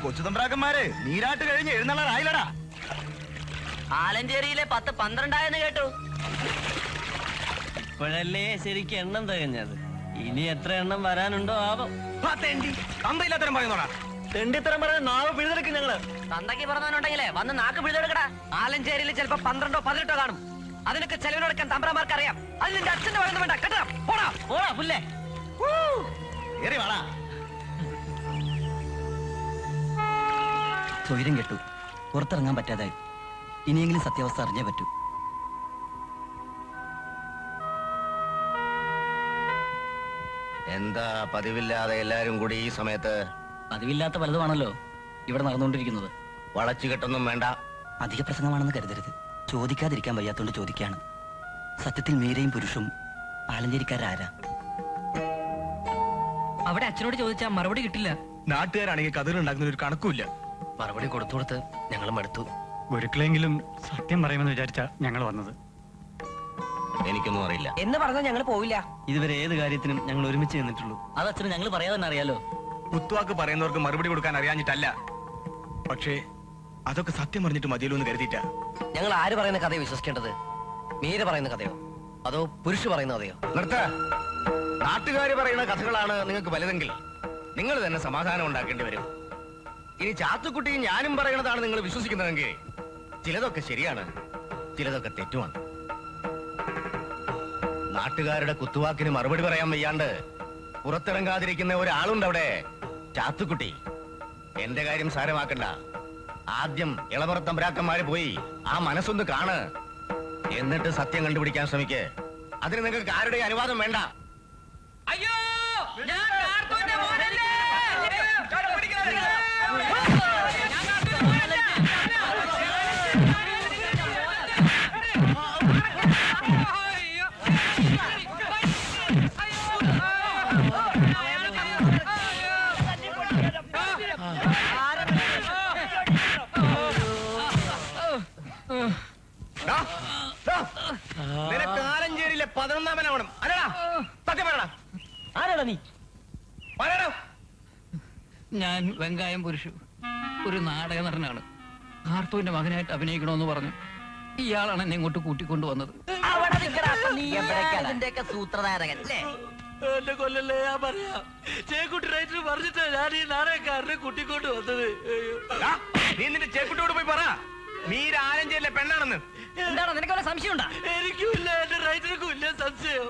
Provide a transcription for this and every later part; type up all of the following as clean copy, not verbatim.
കൊച്ചുതമ്പ്രാക്കന്മാര് നീരാട്ട് കഴിഞ്ഞ് എഴുന്നള്ളാറായില്ലടാ. ആലഞ്ചേരിയിലെ 10-12 കേട്ടു. ഇപ്പോഴല്ലേ ശരിക്കും എണ്ണം തികഞ്ഞത്. ഇനി എത്ര എണ്ണം വരാനുണ്ടോ ആവോ. തന്തയില്ലാത്തരം പറയുന്നോടാ. തെണ്ടിത്തരം പറയാൻ നാവ് പിഴുതെടുക്കും ഞങ്ങള്. തന്തയ്ക്ക് പറഞ്ഞവനുണ്ടെങ്കിലേ വന്ന് നാക്ക് പിഴുതെടുക്കടാ. ആലഞ്ചേരിയിൽ ചിലപ്പോ 12-18 കാണും. അതിനൊക്കെ ചെലവിനൊടുക്കാൻ തമ്പ്രമാർക്ക് അറിയാം. അതിൽ നിന്റെ അച്ഛന്റെ പറയുന്ന വേണ്ട. കേട്ടാ പോടാ പോടാ പുല്ലേ. സ്വൈര്യം കെട്ടു, പുറത്തിറങ്ങാൻ പറ്റാതായി. ഇനിയെങ്കിലും സത്യാവസ്ഥ അറിഞ്ഞേ പറ്റൂ. എന്താ പതിവില്ലാതെ എല്ലാരും കൂടി ഈ സമയത്ത്? പതിവില്ലാത്ത പലതുമാണല്ലോ ഇവിടെ നടന്നുകൊണ്ടിരിക്കുന്നത്. വളച്ചു കെട്ടൊന്നും വേണ്ട. അധിക പ്രസംഗമാണെന്ന് കരുതരുത്. ചോദിക്കാതിരിക്കാൻ വയ്യാത്തോണ്ട് ചോദിക്കാണ്. സത്യത്തിൽ മീരയും പുരുഷും ആലഞ്ചേരിക്കാരാരാ? അവിടെ അച്ഛനോട് ചോദിച്ചാൽ മറുപടി കിട്ടില്ല. നാട്ടുകാരാണെങ്കിൽ കഥകളുണ്ടാക്കുന്ന ഒരു കണക്കുമില്ല. മറുപടി കൊടുത്തു ഞങ്ങൾ മടുത്തു. ഒരിക്കലെങ്കിലും സത്യം പറയുമെന്ന് വിചാരിച്ചാ ഞങ്ങൾ വന്നത്. എനിക്കൊന്നും അറിയില്ല എന്ന് പറഞ്ഞാൽ ഞങ്ങൾ പോവില്ല. ഇതുവരെ ഏത് കാര്യത്തിനും ഞങ്ങൾ ഒരുമിച്ച് നിന്നിട്ടുള്ളൂ. അത് അച്ഛന് ഞങ്ങൾ പറയാതെ തന്നെ അറിയാലോ. കുത്തുവാക്ക് പറയുന്നവർക്ക് മറുപടി കൊടുക്കാൻ അറിയാഞ്ഞിട്ടല്ല, പക്ഷേ അതൊക്കെ സത്യം പറഞ്ഞിട്ട് മതിയല്ലോ എന്ന് കരുതിയിട്ടാ. ഞങ്ങൾ ആര് പറയുന്ന കഥയോ വിശ്വസിക്കേണ്ടത്? മീര പറയുന്ന കഥയോ അതോ പുരുഷ പറയുന്ന കഥയോ? നിർത്ത. നാട്ടുകാര് പറയുന്ന കഥകളാണ് നിങ്ങൾക്ക് വലുതെങ്കിൽ നിങ്ങൾ തന്നെ സമാധാനം ഉണ്ടാക്കേണ്ടി വരും. ഇനി ചാത്തുക്കുട്ടിയും ഞാനും പറയണതാണ് നിങ്ങൾ വിശ്വസിക്കുന്നതെങ്കിൽ ചിലതൊക്കെ ശരിയാണ്, ചിലതൊക്കെ തെറ്റുമാണ്. നാട്ടുകാരുടെ കുത്തുവാക്കിന് മറുപടി പറയാൻ വയ്യാണ്ട് പുറത്തിറങ്ങാതിരിക്കുന്ന ഒരാളുണ്ട് അവിടെ, ചാത്തുക്കുട്ടി. എന്റെ കാര്യം സാരമാക്കണ്ട. ആദ്യം ഇളവറത്തമ്പരാക്കന്മാര് പോയി ആ മനസ്സൊന്ന് കാണ്, എന്നിട്ട് സത്യം കണ്ടുപിടിക്കാൻ ശ്രമിക്ക്. അതിന് നിങ്ങൾക്ക് ആരുടെ അനുവാദം വേണ്ട. അയ്യോ ഞാൻ കാർത്തൂന്റെ മോനല്ലേ. നിനക്ക് ആലഞ്ചേരിയിലെ 11-അവനാവണം അല്ലടാ? സത്യം പറയടാ. ആരാടാ നീ? പറയടാ. ഞാൻ വെങ്കായം പുരുഷു, ഒരു നാടക നടനാണ്. കാർത്തൂന്റെ മകനായിട്ട് അഭിനയിക്കണമെന്ന് പറഞ്ഞു ഇയാളാണ് എന്നെ ഇങ്ങോട്ട് കൂട്ടിക്കൊണ്ടു വന്നത്. ഇതിന്റെയൊക്കെ സൂത്രധാരകൻ അല്ലേ? എന്റെ കൊല്ലല്ലേ, ഞാൻ പറയാം. ചേക്കുട്ടി റൈറ്റർ പറഞ്ഞിട്ടാ ഞാൻ ഈ നാടകക്കാരനെ കൂട്ടിക്കൊണ്ട് വന്നത്. നീ നിന്റെ ചേക്കുട്ടിയോട് പോയി പറ മീര ആലഞ്ചേരിയിലെ പെണ്ണാണെന്ന്. എന്താണോ നിനക്ക് വല്ല സംശയമുണ്ടോ? എനിക്കും ഇല്ല, എന്റെ റൈറ്റർക്കും ഇല്ല സംശയം.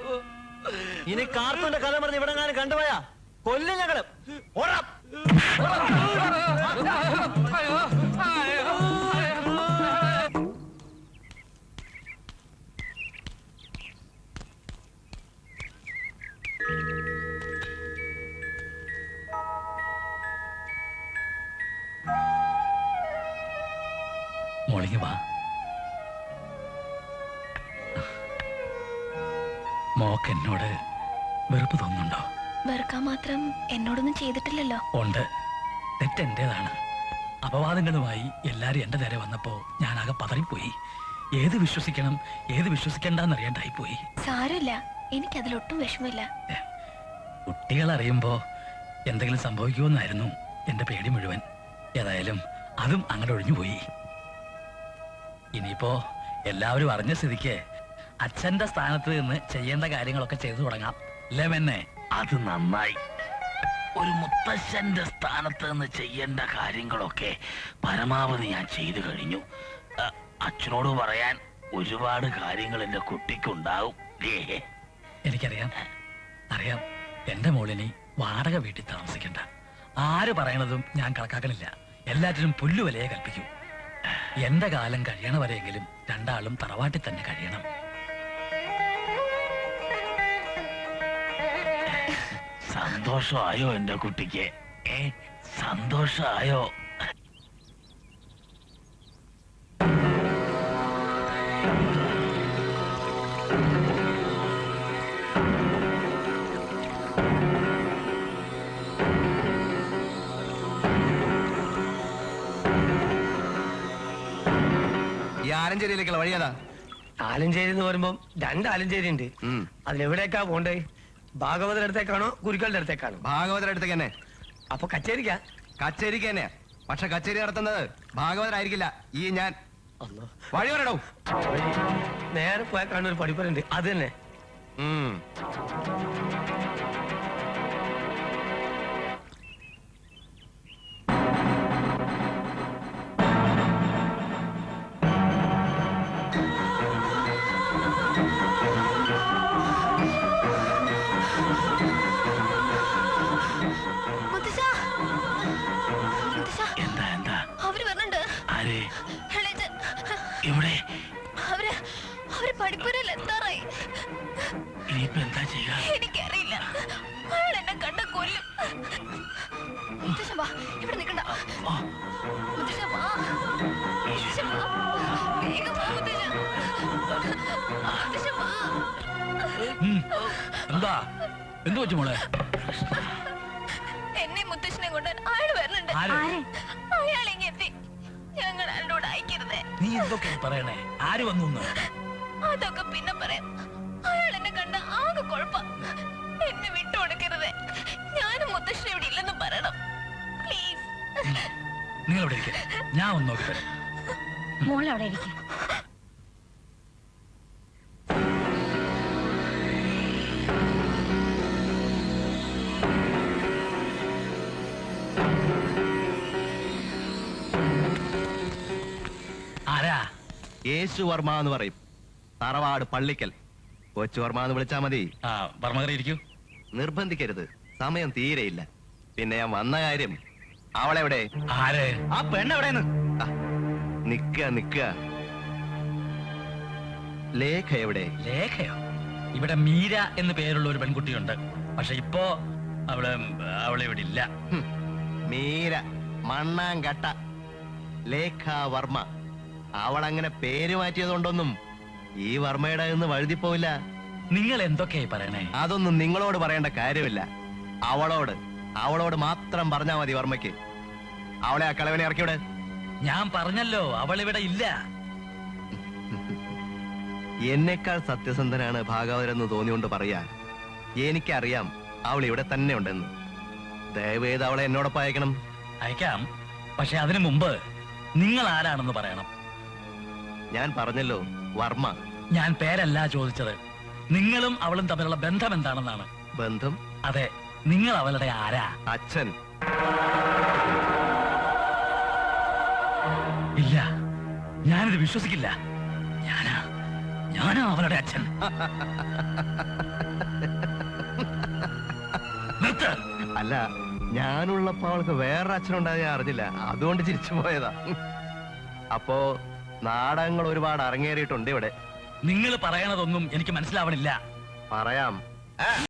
ഇനി കാർത്തൂന്റെ കഥ പറഞ്ഞ് ഇവിടെ ഞാൻ കണ്ടുപോയാ കൊല്ലും ഞങ്ങള്. മോളിങ്ങി വാ. മോക്ക് എന്നോട് വെറുപ്പ് തോന്നുന്നുണ്ടോ? വെറുക്കാൻ മാത്രം എന്നോടൊന്നും ചെയ്തിട്ടില്ലല്ലോ. ഉണ്ട്. തെറ്റെന്റേതാണ്. അപവാദങ്ങളുമായി എല്ലാരും എന്റെ നേരെ വന്നപ്പോ ഞാനാകെ പതറിപ്പോയി. ഏത് വിശ്വസിക്കണം ഏത് വിശ്വസിക്കണ്ടെന്നറിയാണ്ടായിപ്പോയി. സാരമില്ല, എനിക്കതിലൊട്ടും വിഷമില്ല. കുട്ടികൾ അറിയുമ്പോ എന്തെങ്കിലും സംഭവിക്കുമെന്നായിരുന്നു എന്റെ പേടി മുഴുവൻ. ഏതായാലും അതും അങ്ങനെ ഒഴിഞ്ഞുപോയി. ഇനിയിപ്പോ എല്ലാവരും അറിഞ്ഞ സ്ഥിതിക്ക് അച്ഛന്റെ സ്ഥാനത്ത് നിന്ന് ചെയ്യേണ്ട കാര്യങ്ങളൊക്കെ ചെയ്തു തുടങ്ങാം. അല്ലേ മെന്നെ? അത് നന്നായി. ഒരു മുത്തശ്ശന്റെ സ്ഥാനത്ത് നിന്ന് ചെയ്യേണ്ട കാര്യങ്ങളൊക്കെ പരമാവധി ഞാൻ ചെയ്തു കഴിഞ്ഞു. അച്ഛനോട് പറയാൻ ഒരുപാട് കാര്യങ്ങൾ എന്റെ കുട്ടിക്കുണ്ടാവും. എനിക്കറിയാം, അറിയാം. എന്റെ മോളിനി വാടക വീട്ടിൽ താമസിക്കണ്ട. ആര് പറയണതും ഞാൻ കണക്കാക്കണില്ല. എല്ലാറ്റിനും പുല്ലുവിലയെ കൽപ്പിക്കൂ. എന്റെ കാലം കഴിയണവരെയെങ്കിലും രണ്ടാളും തറവാട്ടിൽ തന്നെ കഴിയണം. സന്തോഷമായോ എന്റെ കുട്ടിക്ക്? സന്തോഷമായോ? ഈ ആലഞ്ചേരിയിലേക്കുള്ള വഴിയതാ. ആലഞ്ചേരി എന്ന് പറയുമ്പോ 2 ആലഞ്ചേരി ഉണ്ട്. അതിലെവിടേക്കാ പോണ്ടേ? ഭാഗവതരുടെ അടുത്തേക്കാണോ ഗുരുക്കളുടെ അടുത്തേക്കാണോ? ഭാഗവതരുടെ അടുത്തേക്ക് തന്നെ. അപ്പൊ കച്ചേരിക്കാ? കച്ചേരിക്ക് തന്നെ. പക്ഷെ കച്ചേരി നടത്തുന്നത് ഭാഗവതരായിരിക്കില്ല ഈ ഞാൻ. വഴി പറയടോ. നേരെ പോയാൽ കാണുന്ന ഒരു പഠിപ്പുണ്ട്, അത് തന്നെ. മുത്തശ്ശ, മുത്തശ്ശ, എന്താ എന്താ അവര് വരണുണ്ട്. ആരെ എളേച്ചൻ. ഇവിടെ അവര് പഠിപ്പുരയിൽ എത്താറായി. ഇനിയിപ്പോ എന്താ ചെയ്യുക? എനിക്കറിയില്ല. അയാൾ എന്നെ കണ്ട കൊല്ലും. മുത്തശ്ശ വാ, ഇവിടെ നിൽക്കണ്ട. മുത്തശ്ശ വാ, മുത്തശ്ശ വാ, വേഗം വാ മുത്തശ്ശ. മുത്തശ്ശ വാ. എന്താ എന്തു പറ്റും മോളെ? എന്നെ മുത്തശ്ശനെ കൊണ്ട് അയാൾ വരുന്നുണ്ട്. അയാൾ ഇങ്ങെത്തി. ഞങ്ങൾ അയാളോട് അയക്കരുതേ. നീ എന്തൊക്കെ പറയണേ? ആര് വന്നു? അതൊക്കെ പിന്നെ പറയാം. അയാൾ എന്നെ കണ്ട ആകെ കുഴപ്പം. എന്നെ വിട്ടുകൊടുക്കരുത്. ഞാനും മുത്തശ്ശി ഇവിടെ ഇല്ലെന്ന് പറയണം പ്ലീസ്. നിങ്ങൾ ഇവിടെ ഇരിക്കെ, ഞാൻ ഒന്ന് നോക്കട്ടെ. മോൾ അവിടെ ഇരിക്കും. ആരാ? യേശുവർമ്മ എന്ന് പറയും. തറവാട് പള്ളിക്കൽ. കൊച്ചുവർമ്മ എന്ന് വിളിച്ചാ മതി. ആ, വർമ്മകറി ഇരിക്കൂ. നിർബന്ധിക്കരുത്, സമയം തീരെയില്ല. പിന്നെ ഞാൻ വന്ന കാര്യം, അവളെവിടെ? ആര്? ആ പെണ്ണെവിടെന്ന്? നിക്ക ലേഖ എവിടെ? ലേഖയോ? ഇവിടെ മീര എന്ന് പേരുള്ള ഒരു പെൺകുട്ടിയുണ്ട്. പക്ഷെ ഇപ്പോ അവളെ ഇവിടെ ഇല്ല. മീര മണ്ണാങ്കട്ട. ലേഖ വർമ്മ. അവളങ്ങനെ പേര് മാറ്റിയതുകൊണ്ടൊന്നും ഈ വർമ്മയുടെ നിന്ന് വഴുതിപ്പോവില്ല. നിങ്ങൾ എന്തൊക്കെയായി പറയണേ? അതൊന്നും നിങ്ങളോട് പറയേണ്ട കാര്യമില്ല. അവളോട് മാത്രം പറഞ്ഞാ മതി വർമ്മയ്ക്ക്. അവളെ ആ കളവനെ ഇറക്കിവിടെ. ഞാൻ പറഞ്ഞല്ലോ അവളിവിടെ ഇല്ല. എന്നെക്കാൾ സത്യസന്ധനാണ് ഭാഗവതരെന്ന് തോന്നിയോണ്ട് പറയാ. എനിക്കറിയാം അവൾ ഇവിടെ തന്നെ ഉണ്ടെന്ന്. ദയവേത് അവളെ എന്നോടൊപ്പം അയക്കണം. അയക്കാം. പക്ഷെ അതിനു മുമ്പ് നിങ്ങൾ ആരാണെന്ന് പറയണം. ഞാൻ പറഞ്ഞല്ലോ, വർമ്മ. ഞാൻ പേരല്ല ചോദിച്ചത്. നിങ്ങളും അവളും തമ്മിലുള്ള ബന്ധം എന്താണെന്നാണ്. ബന്ധം? അതെ, നിങ്ങൾ അവളുടെ ആരാ? അച്ഛൻ. ഇല്ല, ഞാനിത് വിശ്വസിക്കില്ല. ഞാനാ അവളുടെ അച്ഛൻ. നിർത്ത്. അല്ല, ഞാനുള്ളപ്പോ അവൾക്ക് വേറൊരു അച്ഛനുണ്ടായത് ഞാൻ അറിഞ്ഞില്ല. അതുകൊണ്ട് ചിരിച്ചു പോയതാ. അപ്പോ നാടകങ്ങൾ ഒരുപാട് അരങ്ങേറിയിട്ടുണ്ട് ഇവിടെ. നിങ്ങൾ പറയണതൊന്നും എനിക്ക് മനസ്സിലാവണില്ല. പറയാം.